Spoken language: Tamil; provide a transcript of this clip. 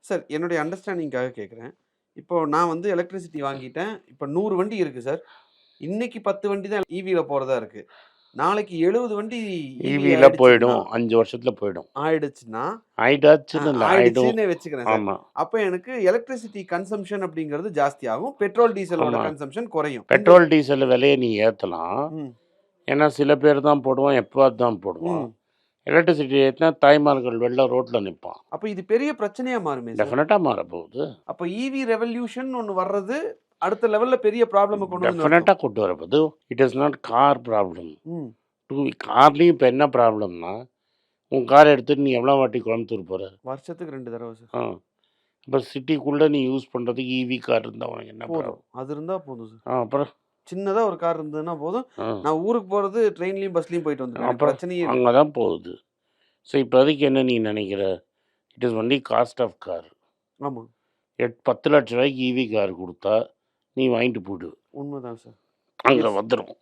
சார் என்னுடைய அண்டர்ஸ்டாண்டிங்காக கேட்குறேன். இப்போ நான் வந்து எலக்ட்ரிசிட்டி வாங்கிட்டேன். இப்போ 100 வண்டி இருக்கு சார். இன்னைக்கு 10 வண்டி தான் ஈவில போறதா இருக்கு. நாளைக்கு 70 வண்டி ஈவி ஈவியில் ஆயிடுச்சுன்னா போயிடும், 5 வருஷத்தில் போயிடும். ஆயிடுச்சுன்னா ஆயிடாச்சுன்னு இல்லை, ஆயிடும். ஆயிடுச்சுன்னே வச்சுக்கிறேன் சார். ஆமாம் அப்ப எனக்கு எலக்ட்ரிசிட்டி கன்சம்ப்ஷன் அப்படிங்கிறது ஜாஸ்தியாகும். பெட்ரோல், டீசலோட ஆமாம் கன்சம்ப்ஷன் குறையும். பெட்ரோல் டீசல் விலையை நீ ஏற்றலாம். ம், ஏன்னா சில பேர் தான் போடுவான், எப்போவாது தான் போடுவான். ம். எலக்ட்ரிசிட்டி ஏற்றினா தாய்மார்கள் வெளில ரோட்டில் நிற்பான். அப்ப இது பெரிய பிரச்சனையா மாறுமே சார். டெஃபினட்டாக மாறப்போகுது. அப்ப ஈவி ரெவல்யூஷன் ஒண்ணு வர்றது அடுத்த லெவல்ல பெரிய ப்ராப்ளம கொண்டு வந்து நிறுத்தும். டெஃபினட்டாக கொண்டு வரப்போகுது. It is not car problem. ம். கார்லேயும் இப்போ என்ன ப்ராப்ளம்னா, உன் கார் எடுத்துட்டு நீ எவ்வளோ வாட்டி கோயம்புத்தூர் போகிற? வருஷத்துக்கு 2 தடவ சார். ஆ இப்போ சிட்டிக்குள்ளே நீ யூஸ் பண்ணுறதுக்கு ஈவி கார் இருந்தால் உனக்கு என்ன போதும். ப்ராப்ளம்? அது இருந்தா போதும் சார். அப்புறம் சின்னதா ஒரு கார் இருந்ததுன்னா போதும். ஆ நான் ஊருக்கு போறது ட்ரெயின்லயும், பஸ்லயும் போயிட்டு வந்துருவேன். எனக்கு அப்புறம் பிரச்சனையே இல்ல. அங்கே தான் போகுது. ஸோ இப்போதைக்கு என்ன நீ நினைக்கிற? It is only cost of car. ஆமா. 10 லட்ச ரூபாய்க்கு ஈவி கார் கொடுத்தா நீ வாங்கிட்டு போயிடு, உண்மதான் சார். அங்கே எஸ். வந்துடும்.